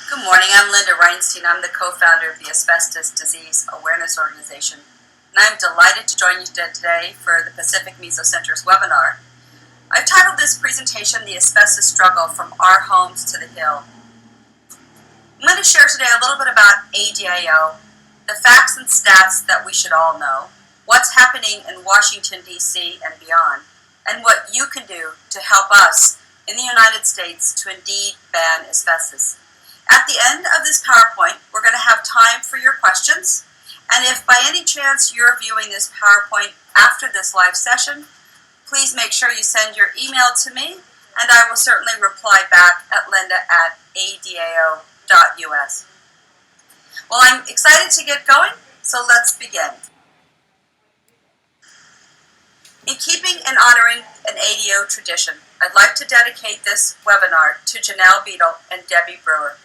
Good morning, I'm Linda Reinstein. I'm the co-founder of the Asbestos Disease Awareness Organization, and I'm delighted to join you today for the Pacific Mesocenter's webinar. I've titled this presentation, The Asbestos Struggle from Our Homes to the Hill. I'm going to share today a little bit about ADAO, the facts and stats that we should all know, what's happening in Washington, D.C. and beyond, and what you can do to help us in the United States to indeed ban asbestos. At the end of this PowerPoint, we're going to have time for your questions, and if by any chance you're viewing this PowerPoint after this live session, please make sure you send your email to me, and I will certainly reply back at linda@adao.us. Well, I'm excited to get going, so let's begin. In keeping and honoring an ADAO tradition, I'd like to dedicate this webinar to Janelle and Debbie Brewer.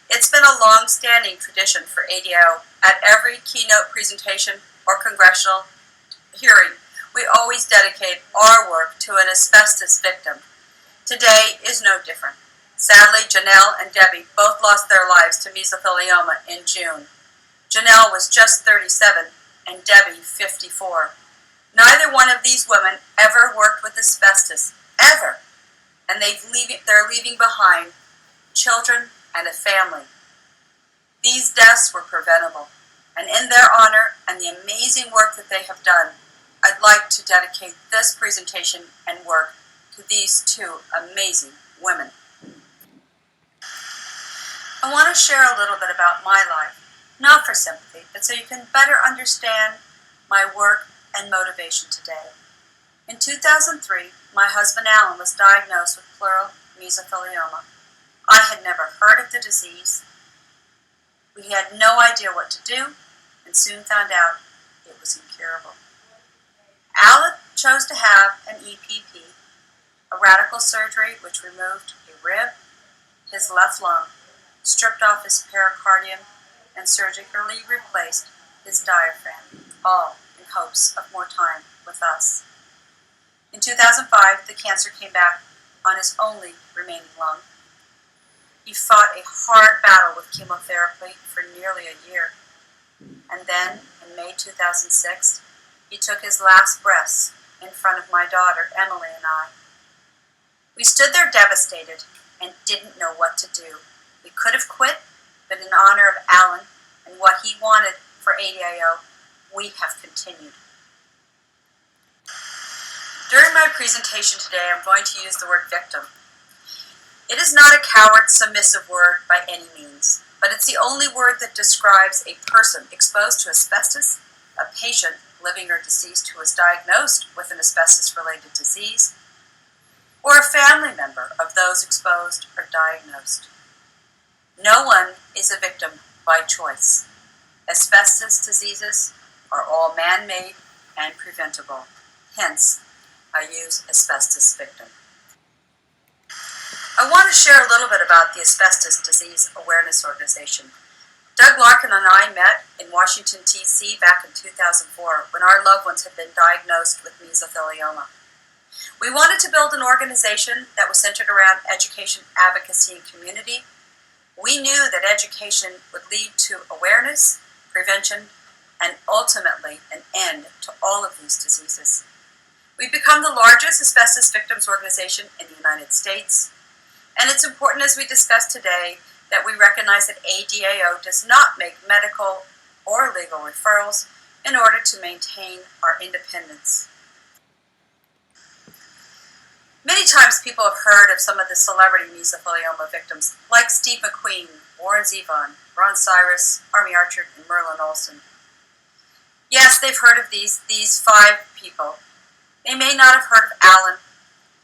It's been a long-standing tradition for ADAO. At every keynote presentation or congressional hearing, we always dedicate our work to an asbestos victim. Today is no different. Sadly, Janelle and Debbie both lost their lives to mesothelioma in June. Janelle was just 37 and Debbie 54. Neither one of these women ever worked with asbestos, ever, and they're leaving behind children and a family. These deaths were preventable, and in their honor and the amazing work that they have done, I'd like to dedicate this presentation and work to these two amazing women. I want to share a little bit about my life, not for sympathy, but so you can better understand my work and motivation today. In 2003, my husband Alan was diagnosed with pleural mesothelioma. I had never heard of the disease. We had no idea what to do, and soon found out it was incurable. Alan chose to have an EPP, a radical surgery which removed a rib, his left lung, stripped off his pericardium, and surgically replaced his diaphragm, all in hopes of more time with us. In 2005, the cancer came back on his only remaining lung. He fought a hard battle with chemotherapy for nearly a year. And then, in May 2006, he took his last breaths in front of my daughter, Emily, and I. We stood there devastated and didn't know what to do. We could have quit, but in honor of Alan and what he wanted for ADAO, we have continued. During my presentation today, I'm going to use the word victim. It is not a coward, submissive word by any means, but it's the only word that describes a person exposed to asbestos, a patient, living or deceased, who was diagnosed with an asbestos-related disease, or a family member of those exposed or diagnosed. No one is a victim by choice. Asbestos diseases are all man-made and preventable. Hence, I use asbestos victim. I want to share a little bit about the Asbestos Disease Awareness Organization. Doug Larkin and I met in Washington, D.C. back in 2004 when our loved ones had been diagnosed with mesothelioma. We wanted to build an organization that was centered around education, advocacy, and community. We knew that education would lead to awareness, prevention, and ultimately an end to all of these diseases. We've become the largest asbestos victims organization in the United States. And it's important, as we discussed today, that we recognize that ADAO does not make medical or legal referrals in order to maintain our independence. Many times people have heard of some of the celebrity mesothelioma victims, like Steve McQueen, Warren Zevon, Ron Cyrus, Army Archer, and Merlin Olsen. Yes, they've heard of these five people. They may not have heard of Alan,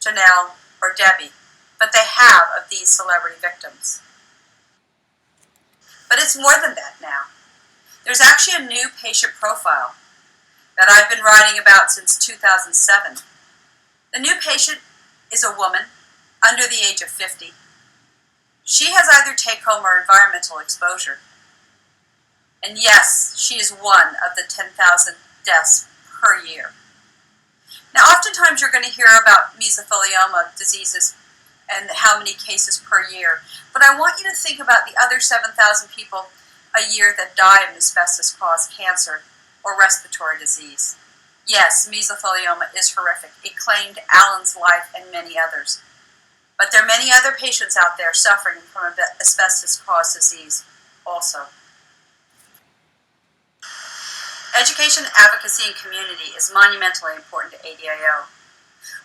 Janelle, or Debbie, but they have of these celebrity victims. But it's more than that now. There's actually a new patient profile that I've been writing about since 2007. The new patient is a woman under the age of 50. She has either take-home or environmental exposure. And yes, she is one of the 10,000 deaths per year. Now, oftentimes you're going to hear about mesothelioma diseases and how many cases per year. But I want you to think about the other 7,000 people a year that die of asbestos-caused cancer or respiratory disease. Yes, mesothelioma is horrific. It claimed Alan's life and many others. But there are many other patients out there suffering from asbestos-caused disease also. Education, advocacy, and community is monumentally important to ADAO.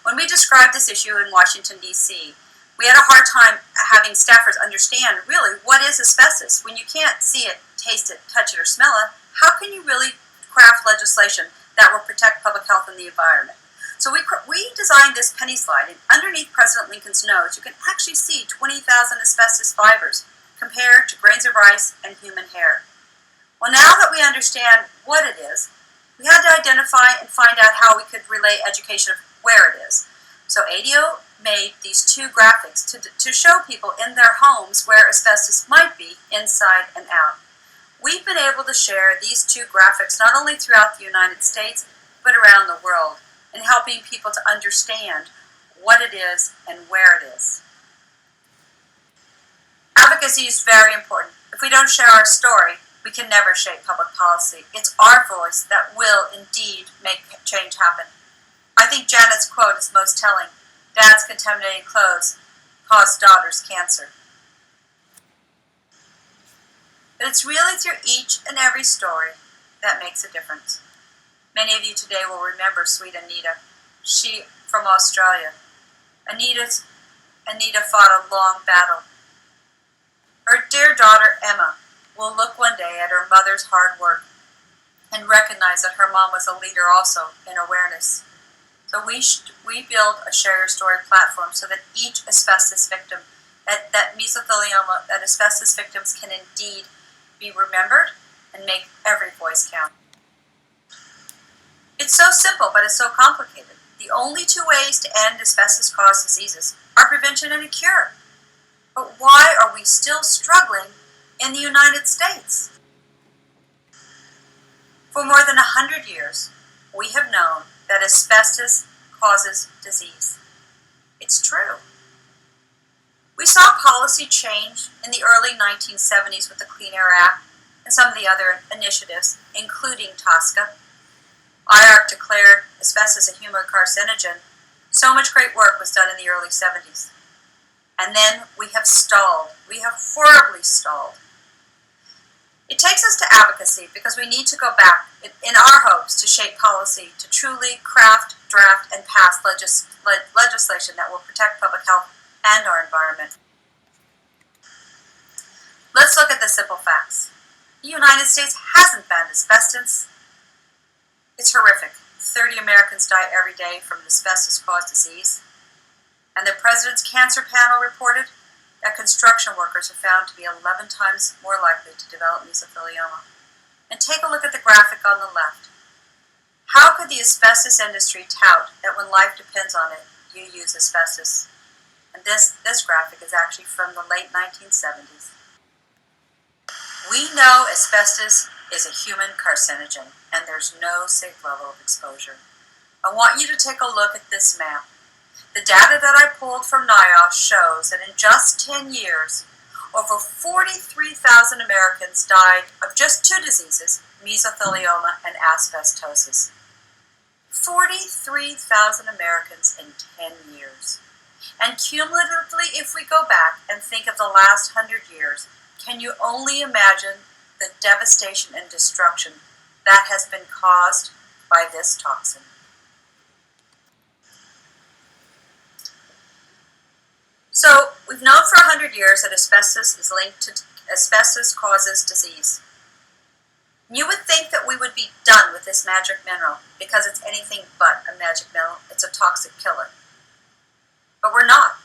When we described this issue in Washington, D.C., we had a hard time having staffers understand really what is asbestos. When you can't see it, taste it, touch it, or smell it, how can you really craft legislation that will protect public health and the environment? So we designed this penny slide, and underneath President Lincoln's nose, you can actually see 20,000 asbestos fibers compared to grains of rice and human hair. Well, now that we understand what it is, we had to identify and find out how we could relay education of where it is. So ADAO made these two graphics to show people in their homes where asbestos might be inside and out. We've been able to share these two graphics not only throughout the United States, but around the world, in helping people to understand what it is and where it is. Advocacy is very important. If we don't share our story, we can never shape public policy. It's our voice that will indeed make change happen. I think Janet's quote is most telling. Dad's contaminated clothes caused daughter's cancer. But it's really through each and every story that makes a difference. Many of you today will remember sweet Anita. She from Australia. Anita fought a long battle. Her dear daughter Emma will look one day at her mother's hard work and recognize that her mom was a leader also in awareness. So we build a Share Your Story platform so that each asbestos victim, that mesothelioma, that asbestos victims can indeed be remembered and make every voice count. It's so simple, but it's so complicated. The only two ways to end asbestos-caused diseases are prevention and a cure. But why are we still struggling in the United States? For more than 100 years, we have known that asbestos causes disease. It's true. We saw policy change in the early 1970s with the Clean Air Act and some of the other initiatives, including TSCA. IARC declared asbestos a human carcinogen. So much great work was done in the early 70s. And then we have stalled. We have horribly stalled. It takes us to advocacy because we need to go back in our hopes to shape policy, to truly craft, draft, and pass legislation that will protect public health and our environment. Let's look at the simple facts. The United States hasn't banned asbestos. It's horrific. 30 Americans die every day from an asbestos-caused disease. And the President's Cancer Panel reported that construction workers are found to be 11 times more likely to develop mesothelioma. And take a look at the graphic on the left. How could the asbestos industry tout that when life depends on it, you use asbestos? And this graphic is actually from the late 1970s. We know asbestos is a human carcinogen, and there's no safe level of exposure. I want you to take a look at this map. The data that I pulled from NIOSH shows that in just 10 years, over 43,000 Americans died of just two diseases, mesothelioma and asbestosis. 43,000 Americans in 10 years. And cumulatively, if we go back and think of the last 100 years, can you only imagine the devastation and destruction that has been caused by this toxin? So, we've known for 100 years that asbestos causes disease. You would think that we would be done with this magic mineral because it's anything but a magic mineral. It's a toxic killer. But we're not.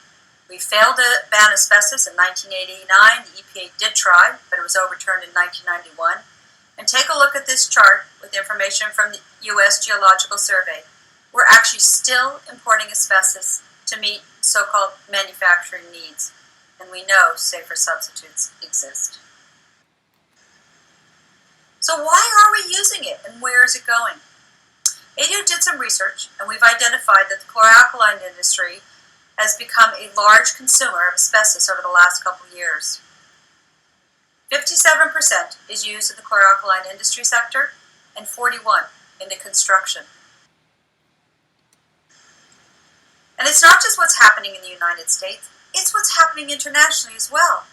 We failed to ban asbestos in 1989. The EPA did try, but it was overturned in 1991. And take a look at this chart with information from the U.S. Geological Survey. We're actually still importing asbestos to meet so-called manufacturing needs. And we know safer substitutes exist. So why are we using it, and where is it going? ADAO did some research, and we've identified that the chlor-alkaline industry has become a large consumer of asbestos over the last couple of years. 57% is used in the chlor-alkali industry sector and 41% in the construction. And it's not just what's happening in the United States, it's what's happening internationally as well.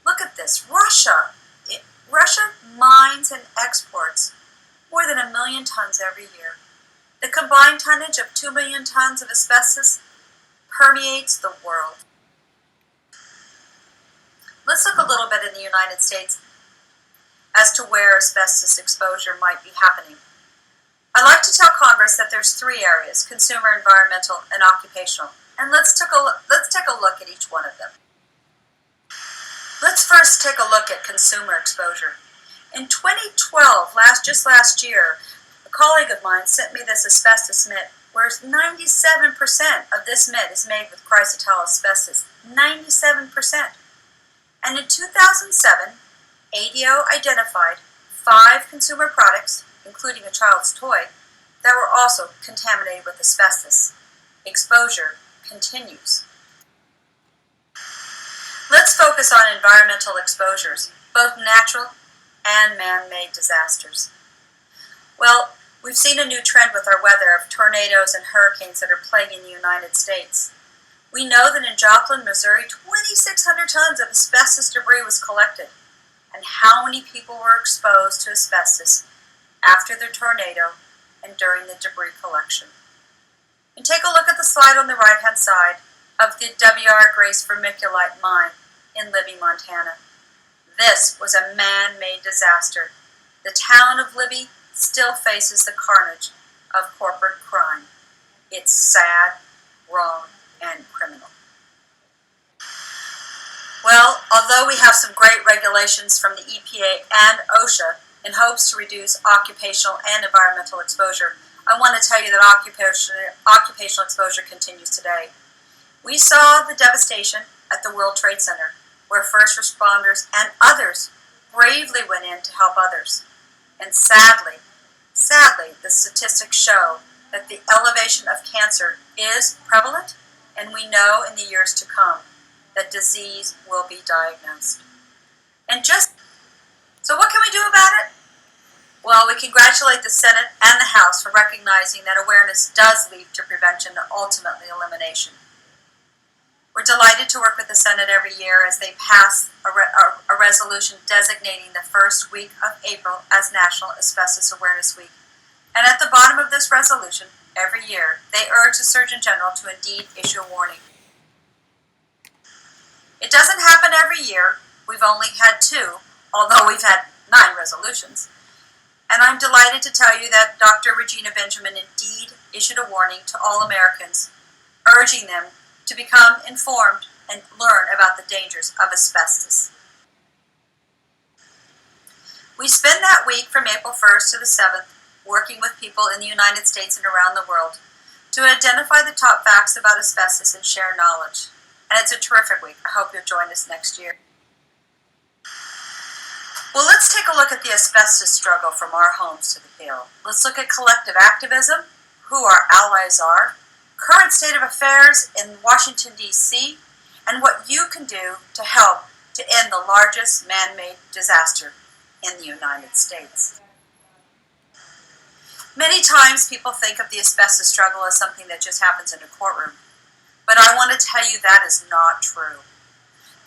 Look at this. Russia mines and exports more than 1 million tons every year. The combined tonnage of 2 million tons of asbestos permeates the world. Let's look a little bit in the United States as to where asbestos exposure might be happening. I like to tell Congress that there's 3 areas: consumer, environmental, and occupational. And let's take a look at each one of them. Let's first take a look at consumer exposure. In 2012, just last year, a colleague of mine sent me this asbestos mitt, where 97% of this mitt is made with chrysotile asbestos. 97%. And in 2007, ADAO identified 5 consumer products, including a child's toy, that were also contaminated with asbestos. Exposure continues. Let's focus on environmental exposures, both natural and man-made disasters. Well, we've seen a new trend with our weather of tornadoes and hurricanes that are plaguing the United States. We know that in Joplin, Missouri, 2,600 tons of asbestos debris was collected. And how many people were exposed to asbestos after the tornado and during the debris collection? And take a look at the slide on the right-hand side of the W.R. Grace vermiculite mine in Libby, Montana. This was a man-made disaster. The town of Libby still faces the carnage of corporate crime. It's sad, wrong, and criminal. Well, although we have some great regulations from the EPA and OSHA in hopes to reduce occupational and environmental exposure, I want to tell you that occupational exposure continues today. We saw the devastation at the World Trade Center, where first responders and others bravely went in to help others. And sadly, the statistics show that the elevation of cancer is prevalent, and we know in the years to come that disease will be diagnosed. So what can we do about it? Well, we congratulate the Senate and the House for recognizing that awareness does lead to prevention and ultimately elimination. We're delighted to work with the Senate every year as they pass a resolution designating the first week of April as National Asbestos Awareness Week. And at the bottom of this resolution, every year, they urge the Surgeon General to indeed issue a warning. It doesn't happen every year. We've only had 2, although we've had 9 resolutions. And I'm delighted to tell you that Dr. Regina Benjamin indeed issued a warning to all Americans, urging them to become informed and learn about the dangers of asbestos. We spend that week from April 1st to the 7th working with people in the United States and around the world to identify the top facts about asbestos and share knowledge. And it's a terrific week. I hope you'll join us next year. Well, let's take a look at the asbestos struggle from our homes to the field. Let's look at collective activism, who our allies are, current state of affairs in Washington, D.C., and what you can do to help to end the largest man-made disaster in the United States. Many times people think of the asbestos struggle as something that just happens in a courtroom, but I want to tell you that is not true.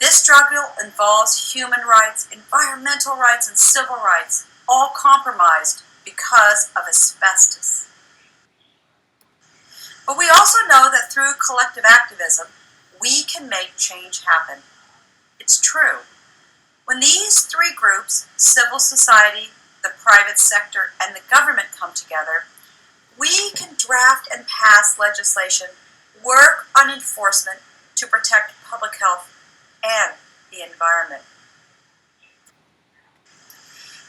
This struggle involves human rights, environmental rights, and civil rights, all compromised because of asbestos. But we also know that through collective activism, we can make change happen. It's true. When these 3 groups, civil society, the private sector, and the government come together, we can draft and pass legislation, work on enforcement to protect public health and the environment.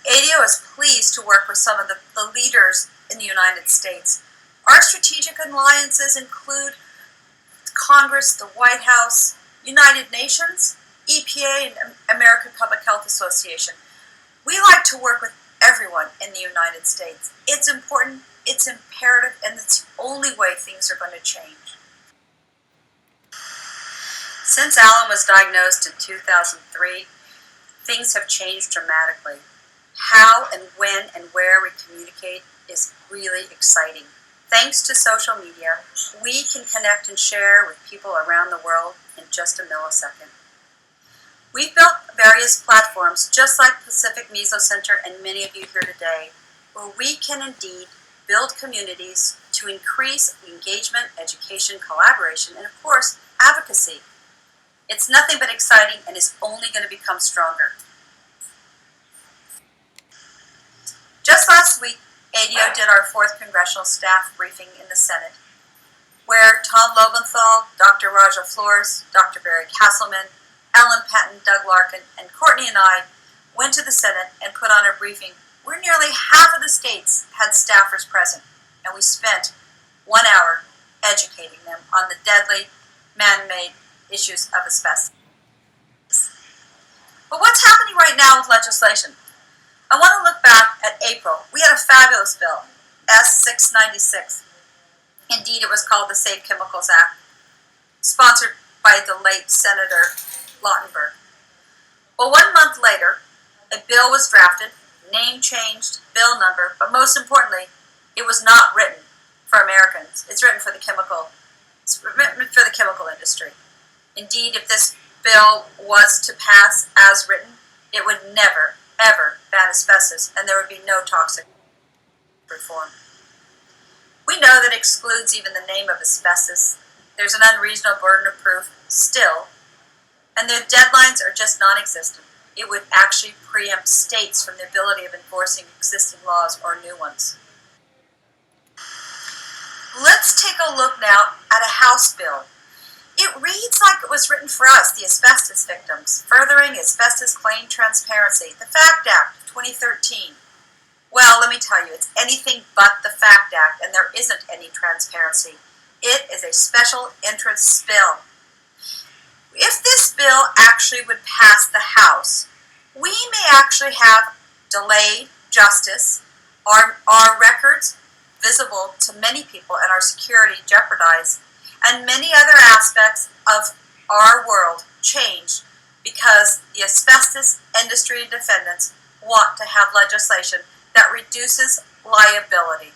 ADAO is pleased to work with some of the leaders in the United States. Our strategic alliances include Congress, the White House, United Nations, EPA, and American Public Health Association. We like to work with everyone in the United States. It's important, it's imperative, and it's the only way things are going to change. Since Alan was diagnosed in 2003, things have changed dramatically. How and when and where we communicate is really exciting. Thanks to social media, we can connect and share with people around the world in just a millisecond. We've built various platforms, just like Pacific Meso Center and many of you here today, where we can indeed build communities to increase engagement, education, collaboration, and of course, advocacy. It's nothing but exciting and is only going to become stronger. Just last week, ADAO did our 4th Congressional Staff Briefing in the Senate, where Tom Lobenthal, Dr. Raja Flores, Dr. Barry Castleman, Ellen Patton, Doug Larkin, and Courtney and I went to the Senate and put on a briefing where nearly half of the states had staffers present, and we spent 1 hour educating them on the deadly, man-made issues of asbestos. But what's happening right now with legislation? I want to look back at April. We had a fabulous bill, S-696. Indeed, it was called the Safe Chemicals Act, sponsored by the late Senator Lautenberg. Well, 1 month later, a bill was drafted, name changed, bill number, but most importantly, it was not written for Americans. It's written for the chemical industry. Indeed, if this bill was to pass as written, it would never, ever ban asbestos, and there would be no toxic reform. We know that excludes even the name of asbestos. There's an unreasonable burden of proof still, and the deadlines are just non-existent. It would actually preempt states from the ability of enforcing existing laws or new ones. Let's take a look now at a House bill. It reads like it was written for us, the asbestos victims, furthering asbestos claim transparency, the FACT Act of 2013. Well, let me tell you, it's anything but the FACT Act, and there isn't any transparency. It is a special interest bill. If this bill actually would pass the House, we may actually have delayed justice, our records visible to many people, and our security jeopardized, and many other aspects of our world changed because the asbestos industry and defendants want to have legislation that reduces liability.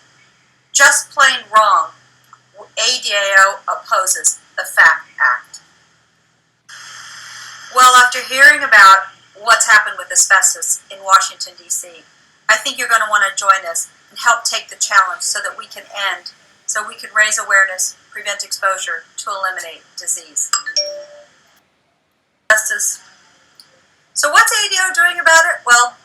Just plain wrong, ADAO opposes the FACT Act. Well, after hearing about what's happened with asbestos in Washington, D.C., I think you're going to want to join us and help take the challenge so that we can raise awareness, prevent exposure, to eliminate disease. Asbestos. So what's ADAO doing about it? Well,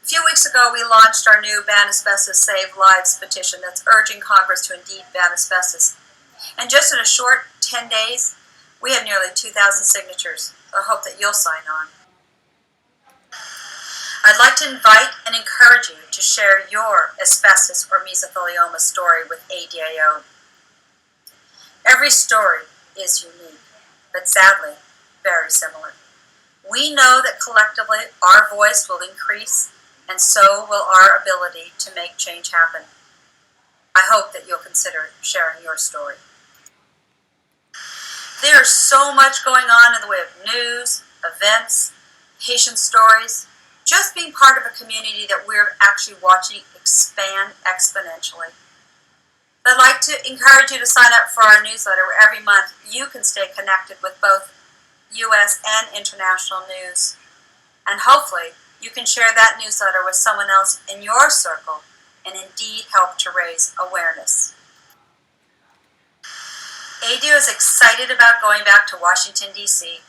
a few weeks ago we launched our new Ban Asbestos Save Lives petition that's urging Congress to indeed ban asbestos. And just in a short 10 days, we have nearly 2,000 signatures. I hope that you'll sign on. I'd like to invite and encourage you to share your asbestos or mesothelioma story with ADAO. Every story is unique, but sadly, very similar. We know that collectively our voice will increase, and so will our ability to make change happen. I hope that you'll consider sharing your story. There's so much going on in the way of news, events, patient stories. Just being part of a community that we're actually watching expand exponentially. I'd like to encourage you to sign up for our newsletter where every month you can stay connected with both U.S. and international news. And hopefully you can share that newsletter with someone else in your circle and indeed help to raise awareness. ADAO is excited about going back to Washington, D.C.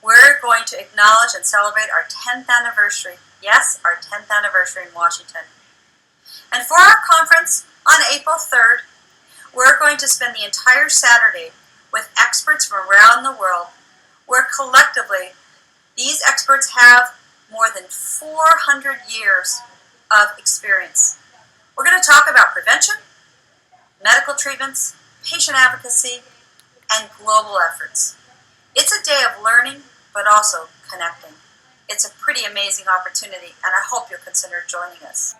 We're going to acknowledge and celebrate our 10th anniversary. Yes, our 10th anniversary in Washington. And for our conference on April 3rd, we're going to spend the entire Saturday with experts from around the world, where collectively these experts have more than 400 years of experience. We're going to talk about prevention, medical treatments, patient advocacy, and global efforts. It's a day of learning, but also connecting. It's a pretty amazing opportunity, and I hope you'll consider joining us.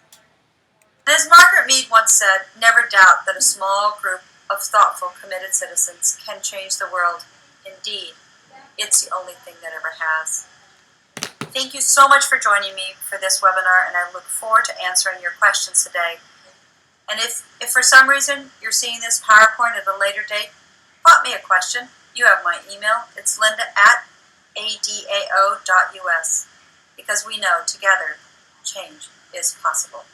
And as Margaret Mead once said, never doubt that a small group of thoughtful, committed citizens can change the world. Indeed, It's the only thing that ever has. Thank you so much for joining me for this webinar, and I look forward to answering your questions today. And if for some reason you're seeing this PowerPoint at a later date, pop me a question. You have my email. It's linda@adao.us, because we know together change is possible.